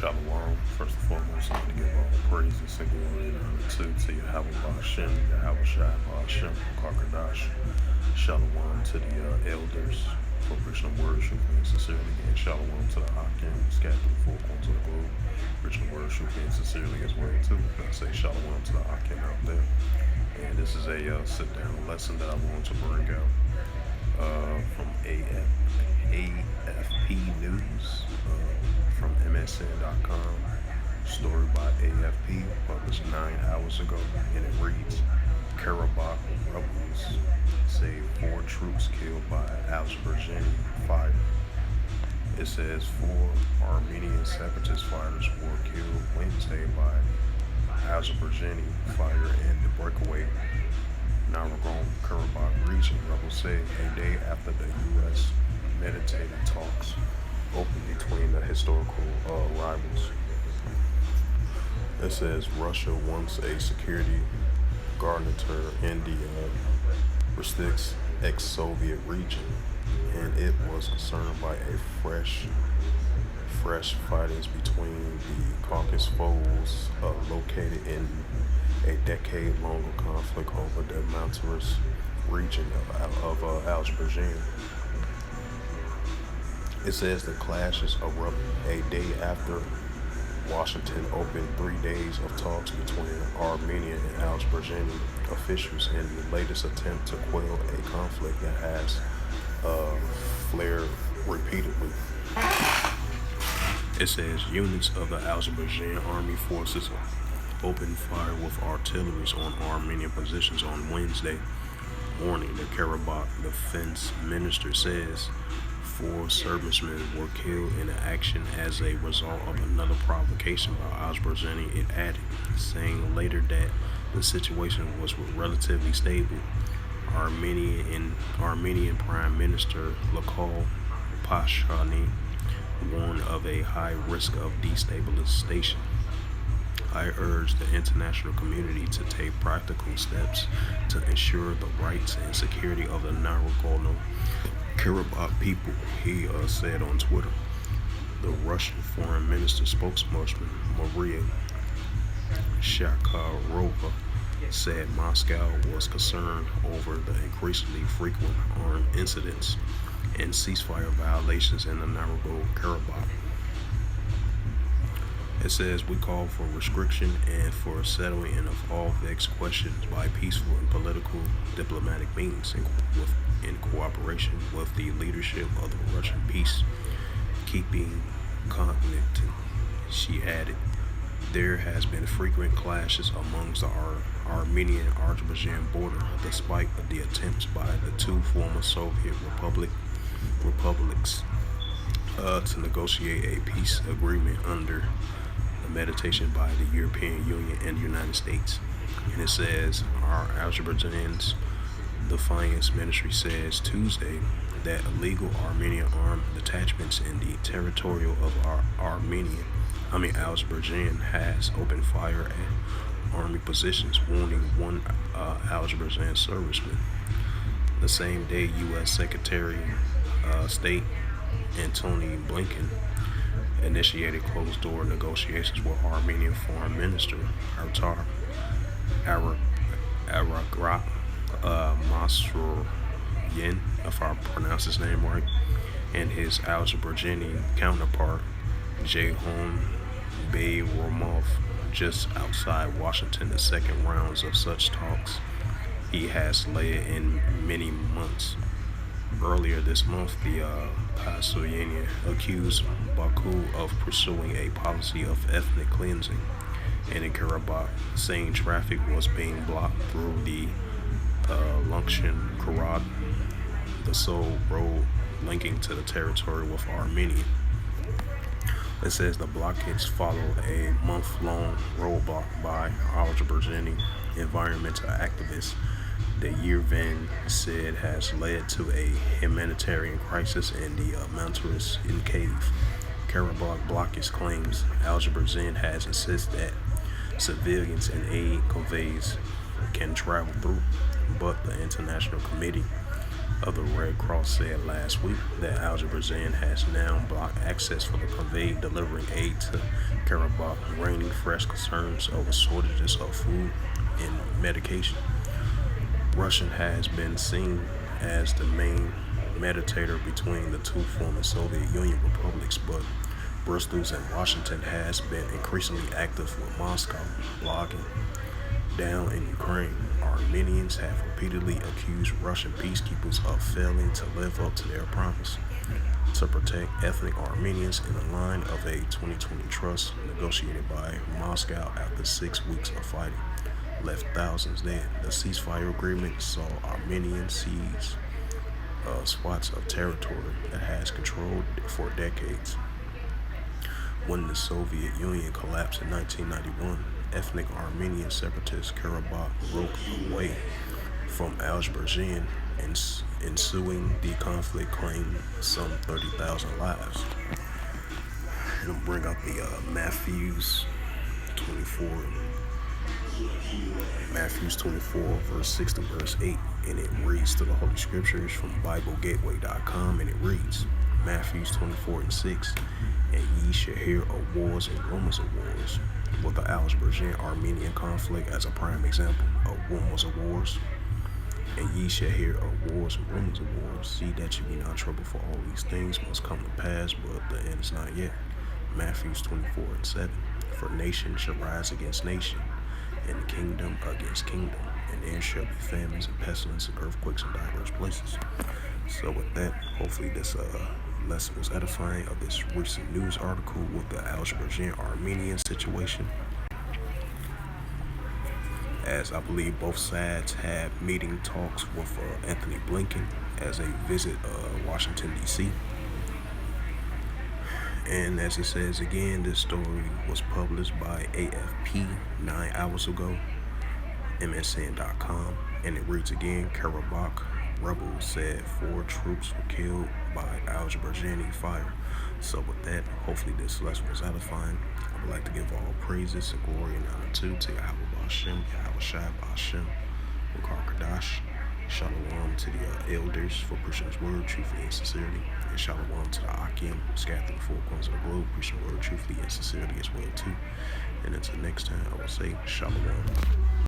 Shalom. First and foremost, I want to give all praises and glory and honor to Yahweh Ba'ashem, Yahweh Shai Ba'ashem, Karkadash. Shalom to the elders for preaching the word, truthfully and sincerely. And shalom to the Akim, scattered through the four corners of the globe, preaching the word, truthfully and sincerely as well, too. And I say shalom to the Akim out there. And this is a sit-down lesson that I want to bring out from AFP News, from MSN.com. Story by AFP, published 9 hours ago, and it reads: Karabakh rebels say 4 troops killed by Azerbaijani fire. It says 4 Armenian separatist fighters were killed Wednesday by Azerbaijani fire in the breakaway Karabakh region, rebels say, a day after the U.S. meditated talks opened between the historical rivals. It says Russia wants a security garniture in the Rustic's ex-Soviet region, and it was concerned by a fresh fightings between the Caucasus foes located in a decade-long conflict over the mountainous region of Azerbaijan. It says the clashes erupt a day after Washington opened 3 days of talks between Armenian and Azerbaijani officials in the latest attempt to quell a conflict that has flared repeatedly. It says units of the Azerbaijan army forces opened fire with artillery on Armenian positions on Wednesday morning. The Karabakh defense minister says 4 servicemen were killed in the action as a result of another provocation by Azerbaijani. It added, saying later that the situation was relatively stable. Armenian Prime Minister Nikol Pashinyan warned of a high risk of destabilization. I urge the international community to take practical steps to ensure the rights and security of the Nagorno-Karabakh people, he said on Twitter. The Russian Foreign Minister spokesperson Maria Zakharova said Moscow was concerned over the increasingly frequent armed incidents and ceasefire violations in the Nagorno-Karabakh. It says we call for restriction and for settling of all vexed questions by peaceful and political diplomatic means in cooperation with the leadership of the Russian peacekeeping contingent. She added, there has been frequent clashes amongst the Armenian-Azerbaijan border despite the attempts by the 2 former Soviet republics to negotiate a peace agreement under the mediation by the European Union and the United States. And it says our Azerbaijan's Defense Ministry says Tuesday that illegal Armenian armed detachments in the territorial of Azerbaijan has opened fire at army positions, wounding 1 Azerbaijan serviceman. The same day, U.S. Secretary of State Antony Blinken initiated closed-door negotiations with Armenian Foreign Minister Arakrak Masroyan, if I pronounce his name right, and his Azerbaijani counterpart Ceyhun Bayramov just outside Washington. The second rounds of such talks he has led in many months. Earlier this month, the Pashinyan accused Baku of pursuing a policy of ethnic cleansing in Karabakh, saying traffic was being blocked through the Langshan Karad, the sole road linking to the territory with Armenia. It says the blockades follow a month-long roadblock by Azerbaijani environmental activists. The Yerevan said has led to a humanitarian crisis in the mountainous enclave. Karabakh blockage claims Azerbaijan has insisted that civilians and aid conveys can travel through, but the International Committee of the Red Cross said last week that Azerbaijan has now blocked access for the convoy delivering aid to Karabakh, raining fresh concerns over shortages of food and medication. Russia has been seen as the main mediator between the two former Soviet Union republics, but Brussels and Washington has been increasingly active with Moscow blogging down in Ukraine. Armenians have repeatedly accused Russian peacekeepers of failing to live up to their promise to protect ethnic Armenians in the line of a 2020 truce negotiated by Moscow after 6 weeks of fighting left thousands dead. The ceasefire agreement saw Armenians seize spots of territory that has controlled for decades. When the Soviet Union collapsed in 1991, ethnic Armenian separatist Karabakh broke away from Azerbaijan, and ensuing the conflict claimed some 30,000 lives. It'll bring up the Matthews 24, verse 6 to verse 8, and it reads to the Holy Scriptures from BibleGateway.com, and it reads, Matthews 24 and 6, and ye shall hear of wars and rumors of wars. With the Azerbaijani-Armenian conflict as a prime example of rumors of wars, and ye shall hear of wars and rumors of wars. See that you be not troubled, for all these things must come to pass, but the end is not yet. Matthews 24 and 7, for nation shall rise against nation, and kingdom against kingdom, and there shall be famines and pestilence and earthquakes in diverse places. So with that, hopefully this lesson was edifying of this recent news article with the Azerbaijan-Armenian situation, as I believe both sides had meeting talks with Anthony Blinken as they visit Washington, D.C. And as it says again, this story was published by AFP 9 hours ago, MSN.com, and it reads again, Karabakh rebels said 4 troops were killed by Azerbaijani fire. So with that, hopefully this lesson was edifying. I would like to give all praises and glory and honor to Yahweh Hashem, Yahweh Shai Hashem, Bukar Kadash. Shalom to the elders for preaching his word truthfully and sincerely. And shalom to the Akim, scattered through the 4 corners of the globe, preaching the word truthfully and sincerely as well too. And until next time, I will say shalom.